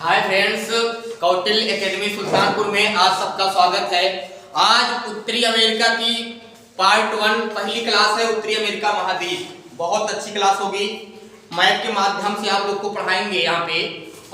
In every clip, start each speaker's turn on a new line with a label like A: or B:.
A: Hi friends, Kautilya academy Sultanpur में आज सबका स्वागत है। आज उत्तरी अमेरिका की पार्ट 1 पहली क्लास है। उत्तरी अमेरिका महाद्वीप बहुत अच्छी क्लास होगी। मैप के माध्यम से आप लोग को पढ़ाएंगे यहाँ पे,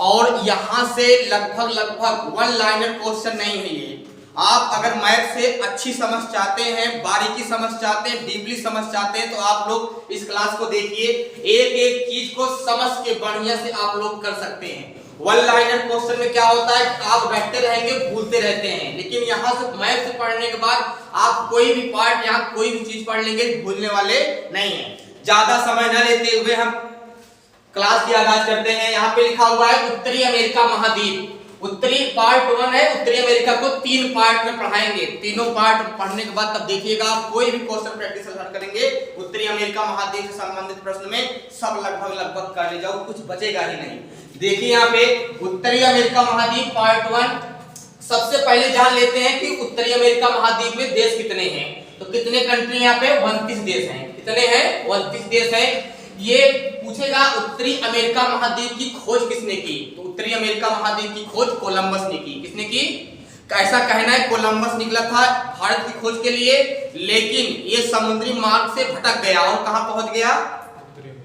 A: और यहाँ से लगभग वन लाइनर क्वेश्चन नहीं है ये। आप अगर मैप से अच्छी समझ चाहते हैं, बारीकी समझ चाहते हैं, डीपली समझ चाहते हैं, तो आप लोग इस क्लास को देखिए। एक एक चीज को समझ के बढ़िया से आप लोग कर सकते हैं। वन लाइनर क्वेश्चन में क्या होता है, आप बैठते रहेंगे, भूलते रहते हैं, लेकिन यहाँ से मैप से पढ़ने के बाद आप कोई भी पार्ट या कोई भी चीज पढ़ लेंगे, भूलने वाले नहीं है। ज्यादा समय न लेते हुए हम क्लास की आगाज करते हैं। यहाँ पे लिखा हुआ है उत्तरी अमेरिका महाद्वीप। उत्तरी पार्ट 1 है। उत्तरी अमेरिका को 3 पार्ट में पढ़ाएंगे। तीनों पार्ट पढ़ने के बाद तब देखिएगा कोई भी क्वेश्चन प्रैक्टिस करेंगे उत्तरी अमेरिका महाद्वीप से संबंधित प्रश्न में सब लगभग कर ले जाओ, कुछ बचेगा ही नहीं। देखिए यहाँ पे उत्तरी अमेरिका महाद्वीप पार्ट 1। सबसे पहले जान लेते हैं कि उत्तरी अमेरिका महाद्वीप में देश कितने हैं। तो कितने कंट्री यहाँ पे 29 देश हैं। कितने हैं? 29 देश हैं। ये पूछेगा उत्तरी अमेरिका महाद्वीप की खोज किसने की। तो उत्तरी अमेरिका महाद्वीप की खोज कोलंबस ने की। किसने की? ऐसा कहना है कोलंबस निकला था भारत की खोज के लिए, लेकिन ये समुद्री मार्ग से भटक गया और कहां पहुंच गया?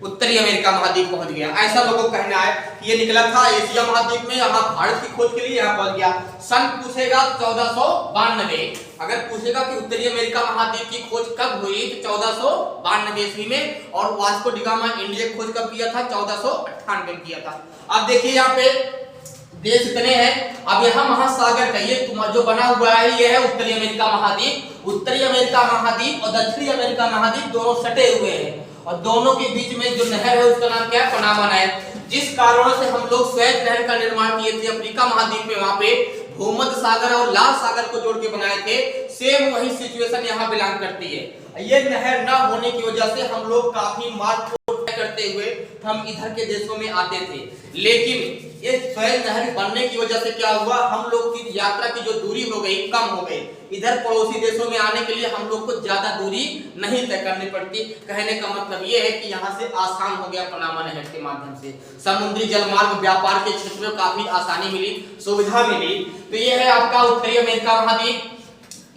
A: उत्तरी अमेरिका महाद्वीप पहुंच गया। ऐसा लोगों को कहना है कि ये निकला था एशिया महाद्वीप में, यहाँ भारत की खोज के लिए यहाँ पहुंच गया। सन पूछेगा 1492। अगर पूछेगा कि उत्तरी अमेरिका महाद्वीप की खोज कब हुई, तो 1492 ईस्वी में। और वास्को डी गामा इंडिया खोज कब किया था? 1498 में किया था। अब देखिए यहाँ पे देश इतने हैं। अब यहाँ महासागर का ये जो बना हुआ है, ये है उत्तरी अमेरिका महाद्वीप। उत्तरी अमेरिका महाद्वीप और दक्षिणी अमेरिका महाद्वीप दोनों सटे हुए हैं, और दोनों के बीच में जो नहर है उसका नाम क्या है? पनामा नहर। जिस कारणों से हम लोग स्वेज नहर का निर्माण किए थे अफ्रीका महाद्वीप में, वहां पे भूमध्य सागर और लाल सागर को जोड़ के बनाए थे। सेम वही सिचुएशन यहाँ बिलोंग करती है। ये नहर न होने की वजह से हम लोग काफी मार्ग करते हुए हम इधर के देशों में आते थे, लेकिन ये स्वेज नहर बनने की वजह से क्या हुआ, हम लोग की यात्रा की जो दूरी हो गई, कम हो गई। इधर पड़ोसी देशों में आने के लिए हम लोग को ज्यादा दूरी नहीं तय करनी पड़ती। कहने का मतलब ये है कि यहाँ से आसान हो गया पनामा नहर के माध्यम से। समुद्री जलमार्ग व्यापार के क्षेत्र में काफी आसानी मिली, सुविधा मिली। तो ये है आपका उत्तरी अमेरिका महाद्वीप।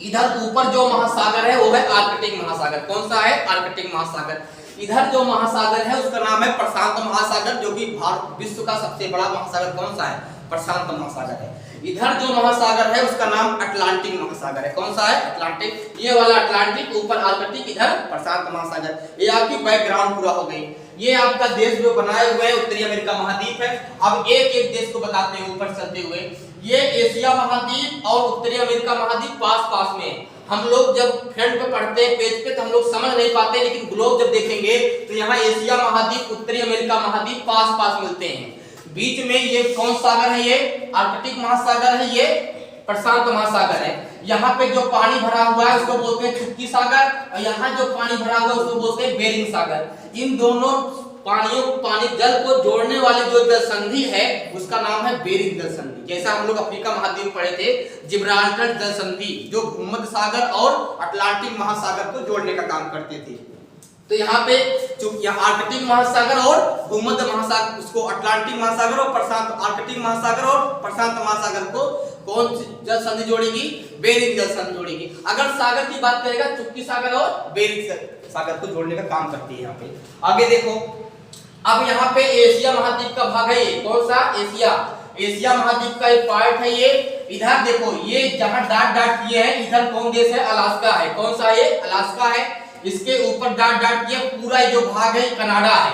A: इधर ऊपर जो महासागर है वो है आर्कटिक महासागर। कौन सा है? आर्कटिक महासागर। इधर जो महासागर है उसका नाम है प्रशांत महासागर, जो कि भारत विश्व का सबसे बड़ा महासागर कौन सा है? प्रशांत महासागर है। इधर जो महासागर है उसका नाम अटलांटिक महासागर है। कौन सा है? अटलांटिक। ये वाला अटलांटिक, ऊपर आर्कटिक, इधर प्रशांत महासागर। ये आपकी बैकग्राउंड पूरा हो गई। ये आपका देश जो बनाए हुए उत्तरी अमेरिका महाद्वीप है। अब एक एक देश को बताते हैं ऊपर चलते हुए। ये एशिया महाद्वीप और उत्तरी अमेरिका महाद्वीप पास में। हम लोग जब फ्रंट पे पढ़ते हैं पेज पे तो हम लोग समझ नहीं पाते, लेकिन ग्लोब जब देखेंगे तो यहाँ एशिया महाद्वीप, उत्तरी अमेरिका महाद्वीप पास मिलते हैं। बीच में ये कौन सागर है? ये आर्कटिक महासागर है, ये प्रशांत महासागर है। यहाँ पे जो पानी भरा हुआ है उसको बोलते हैं चुक्की सागर, और यहाँ जो पानी भरा हुआ है उसको बोलते हैं बेरिंग सागर। इन दोनों पानी जल को जोड़ने वाली जो जल संधि है उसका नाम है बेरिंग जल संधि। जैसा हम लोग अफ्रीका महाद्वीप में पढ़े थे, जिब्राल्टर जल संधि, जो भूमध्य सागर और अटलांटिक महासागर को जोड़ने का काम करते थे। तो यहाँ पे आर्कटिक महासागर और भूमध्य महासागर, उसको अटलांटिक महासागर और प्रशांत, आर्कटिक महासागर और प्रशांत महासागर को कौन सी जल संधि जोड़ेगी? बेरिंग जल संधि जोड़ेगी। अगर सागर की बात करेगा, चुक्की सागर और बेरिंग सागर को जोड़ने का काम करती है यहाँ पे। आगे देखो, अब यहाँ पे एशिया महाद्वीप का भाग है। ये कौन सा? एशिया महाद्वीप का एक पार्ट है ये। इधर देखो, ये जहां डॉट किए हैं, इधर कौन देश है? अलास्का है। कौन सा है? अलास्का है। इसके ऊपर डॉट किया पूरा जो भाग है कनाडा है।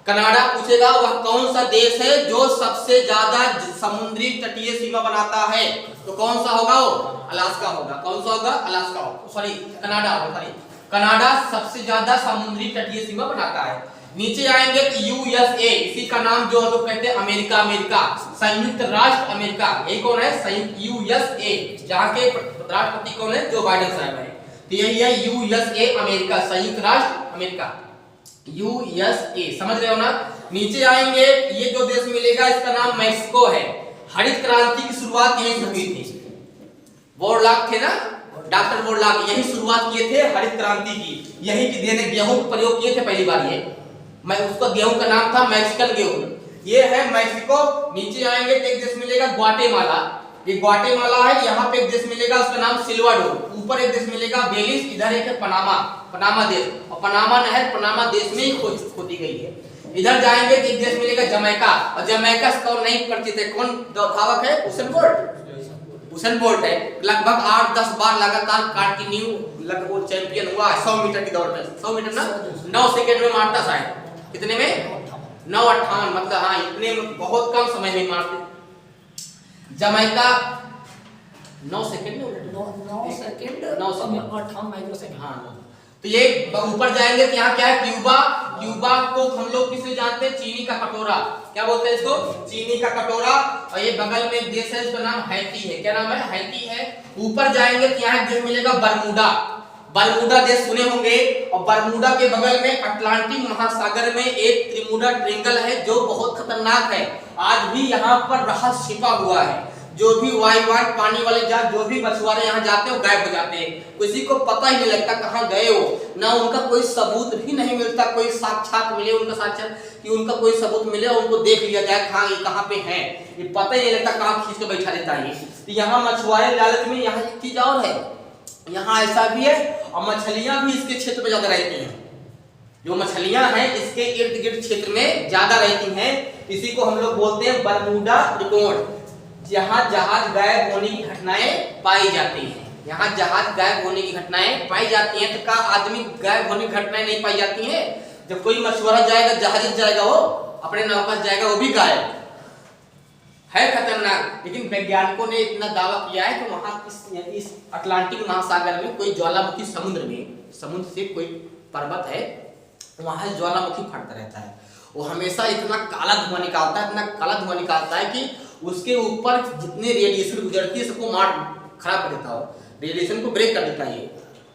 A: कनाडा पूछेगा वह कौन सा देश है जो सबसे ज्यादा समुद्री तटीय सीमा बनाता है, तो कौन सा होगा? वो अलास्का होगा। कौन सा होगा? अलास्का होगा, सॉरी कनाडा होगा, सॉरी कनाडा सबसे ज्यादा समुद्री तटीय सीमा बनाता है। नीचे आएंगे तो यूएसए, इसी का नाम जो लोग कहते हैं अमेरिका, संयुक्त राष्ट्र अमेरिका। ये कौन है? संयुक्त यूएसए, जहाँ के राष्ट्रपति कौन है? जो बाइडेन साहब है। तो यही है यूएसए अमेरिका, संयुक्त राष्ट्र अमेरिका, यूएसए। समझ रहे हो ना? नीचे आएंगे, ये जो देश मिलेगा इसका नाम मैक्सिको है। हरित क्रांति की शुरुआत यहीं से हुई थी। वोरलॉग थे ना, डॉक्टर वोरलॉग, यही शुरुआत किए थे हरित क्रांति की। यही की देने गेहूं का प्रयोग किए थे पहली बार। ये मैं उसका गेहूं का नाम था मैक्सिकन गेहूं। ये है मैक्सिको। नीचे आएंगे तो एक देश मिलेगा ग्वाटेमाला, ये ग्वाटेमाला है। यहाँ पे एक देश मिलेगा, उसका नाम सिल्वाडोर। ऊपर एक देश मिलेगा बेलिस, इधर एक है पनामा, पनामा देश। और पनामा नहर पनामा देश में ही खोदी गई है। इधर जाएंगे तो एक देश मिलेगा जमैका, और जमैका कौन नहीं परिचित है, कौन धावक है? Usain bolt. उसेन बोल्ट है, लगभग 8-10 बार लगातार कंटिन्यू लगभग वो चैंपियन हुआ है 100 मीटर की दौड़ में। 100 मीटर ना 9 सेकंड में मारता शायद, कितने में? 9:58, मतलब हाँ इतने में बहुत कम समय में मारते। जमैका 9 सेकंड में
B: 9 सेकंड 58 माइक्रोसेकंड।
A: हाँ, तो ये ऊपर जाएंगे तो यहाँ क्या है? क्यूबा। क्यूबा को हम लोग किसे जानते हैं? चीनी का कटोरा। क्या बोलते हैं इसको? चीनी का कटोरा। और ये बगल में एक देश है, इसका नाम हैती है। क्या नाम है? हैती है। ऊपर जाएंगे तो यहाँ देश मिलेगा बरमूडा। बरमूडा देश सुने होंगे। और बरमूडा के बगल में अटलांटिक महासागर में एक त्रिमुडा ट्रायंगल है जो बहुत खतरनाक है। आज भी यहाँ पर रहस्य छिपा हुआ है। जो भी वायुवान पानी वाले जहाज, जो भी मछुआरे यहाँ जाते हैं वो गायब हो जाते हैं, किसी को पता ही नहीं लगता कहाँ गए हो, ना उनका कोई सबूत भी नहीं मिलता, कोई साक्षात मिले उनका, साक्षात कि उनका कोई सबूत मिले और उनको देख लिया जाए हाँ ये कहाँ पे है, ये पता ही नहीं लगता, कहाँ खींच के बैठा देता है। तो यहाँ मछुआरे लालच में यहाँ एक चीज और है, यहाँ ऐसा भी है और मछलियां भी इसके क्षेत्र में ज्यादा रहती हैं। जो मछलियां हैं इसके इर्द गिर्द क्षेत्र में ज्यादा रहती हैं। इसी को हम लोग बोलते हैं बरमूडा त्रिकोण, जहां जहाज गायब होने की घटनाएं पाई जाती हैं। यहाँ जहाज गायब होने की घटनाएं पाई जाती हैं। तो का आदमी गायब होने की घटनाएं नहीं पाई जाती हैं? जब कोई मछुआरा जाएगा, जहाज जाएगा, वो अपने नौका से जाएगा, वो भी गायब है, खतरनाक। लेकिन वैज्ञानिकों ने इतना दावा किया है कि वहां इस अटलांटिक महासागर में कोई ज्वालामुखी, समुद्र से कोई पर्वत है, वहां ज्वालामुखी फटता रहता है। वो हमेशा इतना काला धुआं निकालता है, इतना काला धुआं निकालता है कि उसके ऊपर जितने रेडिएशन गुजरती है सबको मार खराब कर देता हो, रेडिएशन को ब्रेक कर देता है। ये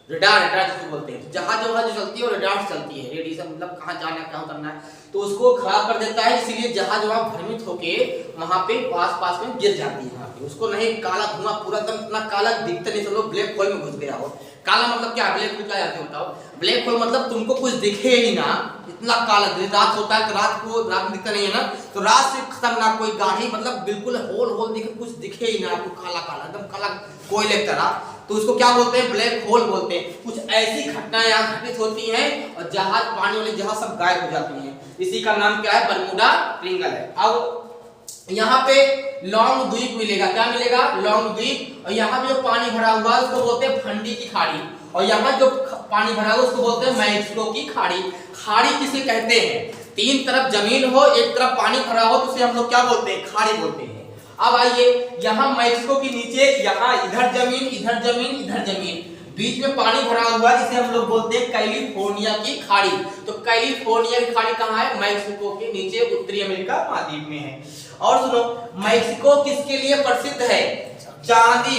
A: रडार जिसको बोलते हैं, जहाज जो चलती है वो रडार से चलती है, रेडिएशन मतलब कहाँ जाना है, कहाँ करना है, तो उसको खराब कर देता है। इसीलिए जहाज वहां भ्रमित होके वहां पे पास में गिर जाती है। वहां पे उसको नहीं, काला धुआं पूरा एकदम इतना काला दिखता नहीं, चलो ब्लैक होल में घुस गया हो। काला मतलब क्या? ब्लैक होल क्या जाते होता हो? ब्लैक होल मतलब तुमको कुछ दिखे ही ना, इतना काला। रात होता है तो रात में दिखता नहीं है ना, तो रात से खतरनाक कोई गाढ़ी, मतलब बिल्कुल होल दिखे, कुछ दिखे ही ना आपको, काला एकदम काला कोयले की तरह, तो उसको क्या बोलते हैं? ब्लैक होल बोलते हैं। कुछ ऐसी घटनाएं यहाँ घटित होती हैं और जहाज, पानी वाले जहाज सब गायब हो जाती हैं। इसी का नाम क्या है? बरमूडा ट्रायंगल है। अब यहाँ पे लॉन्ग द्वीप मिलेगा। क्या मिलेगा? लॉन्ग द्वीप। और यहाँ पे जो पानी भरा हुआ है उसको बोलते हैं फंडी की खाड़ी, और यहाँ जो पानी भरा हुआ है उसको बोलते हैं मैक्सिको की खाड़ी। खाड़ी किसे कहते हैं? तीन तरफ जमीन हो, एक तरफ पानी भरा हो, तो उसे हम लोग क्या बोलते हैं? खाड़ी बोलते हैं। अब आइए, यहाँ मैक्सिको के नीचे, यहाँ इधर जमीन, इधर जमीन, इधर जमीन, बीच में पानी भरा हुआ है, इसे हम लोग बोलते हैं कैलिफोर्निया की खाड़ी। तो कैलिफोर्निया की खाड़ी कहाँ है? मैक्सिको के नीचे, उत्तरी अमेरिका महाद्वीप में है। और सुनो, मैक्सिको किसके लिए प्रसिद्ध है? चांदी।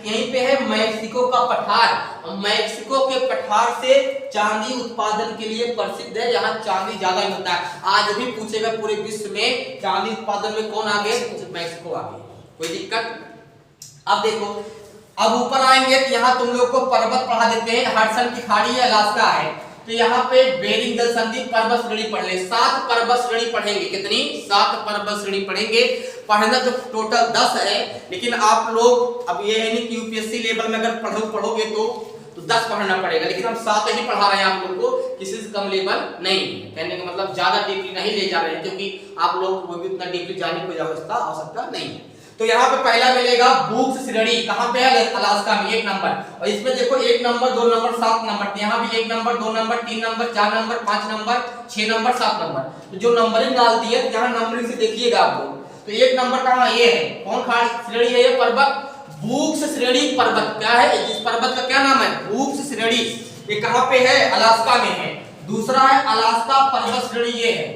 A: यहीं पे है मैक्सिको का पठार, और मैक्सिको के पठार से चांदी उत्पादन के लिए प्रसिद्ध है। यहाँ चांदी ज्यादा मिलता है। आज भी पूछेगा पूरे विश्व में चांदी उत्पादन में कौन आगे? मैक्सिको आगे। कोई दिक्कत? अब देखो, अब ऊपर आएंगे तो यहाँ तुम लोग को पर्वत पढ़ा देते हैं। हडसन की खाड़ी है, अलास्का है, तो यहाँ पे बेरिंग जल संधि पर्वत श्रेणी पढ़ ले। 7 पर्वत श्रेणी पढ़ेंगे। कितनी? 7 पर्वत श्रेणी पढ़ेंगे। पढ़ना तो टोटल 10 है, लेकिन आप लोग अब ये है नहीं कि यूपीएससी लेवल में अगर पढ़ोगे तो 10 पढ़ना पड़ेगा, लेकिन हम 7 ही पढ़ा रहे हैं आप लोग को, किसी से कम लेवल नहीं। कहने का मतलब ज्यादा डीपली नहीं ले जा रहे हैं, क्योंकि आप लोग वो भी उतना डीपली जाने की आवश्यकता नहीं है। तो यहाँ पे पहला मिलेगा बुक्स श्रेणी। कहाँ पे है? अलास्का में, 1 नंबर। और इसमें देखो 1 नंबर, 2 नंबर, 7 नंबर, यहाँ भी 1 number, 2 number, 3 number, 4 number, 5 number, 6 number, 7 number. तो जो नंबरिंग डाल दी है यहाँ नंबरिंग से देखिएगा आप लोग। तो 1 नंबर कहाँ? ये है। कौन खाड़ी श्रेणी है? ये पर्वत बुक्स श्रेणी पर्वत। क्या है इस पर्वत का? क्या नाम है? बुक्स श्रेणी। ये कहाँ पे है? अलास्का में है। दूसरा है अलास्का पर्वत श्रेणी, ये है।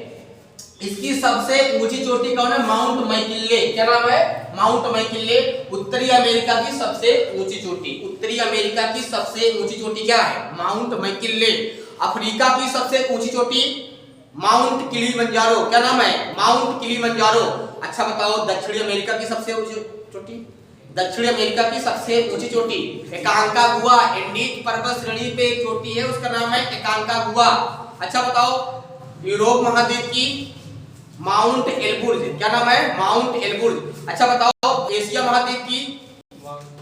A: इसकी सबसे ऊंची चोटी कौन है? Mount McKinley. क्या नाम है? Mount McKinley. उत्तरी अमेरिका की सबसे ऊंची चोटी, उत्तरी अमेरिका की सबसे ऊंची चोटी क्या है? Mount McKinley. अफ्रीका की सबसे ऊंची चोटी माउंट किलिमंजारो। क्या नाम है? Mount Kilimanjaro. अच्छा बताओ, दक्षिणी अमेरिका की सबसे ऊंची चोटी? दक्षिण अमेरिका की सबसे ऊंची चोटी एकांकागुआ। एंडीज पर्वत श्रेणी पे एक चोटी है, उसका नाम है एकांकागुआ। अच्छा बताओ, यूरोप महाद्वीप की माउंट एलबुर्ज। क्या नाम है? माउंट एलबुर्ज। अच्छा बताओ एशिया महाद्वीप की?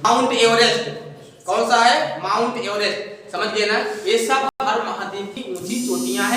A: Mount Everest. कौन सा है? Mount Everest. समझ गए ना? ये सब हर महाद्वीप की ऊंची चोटियां हैं।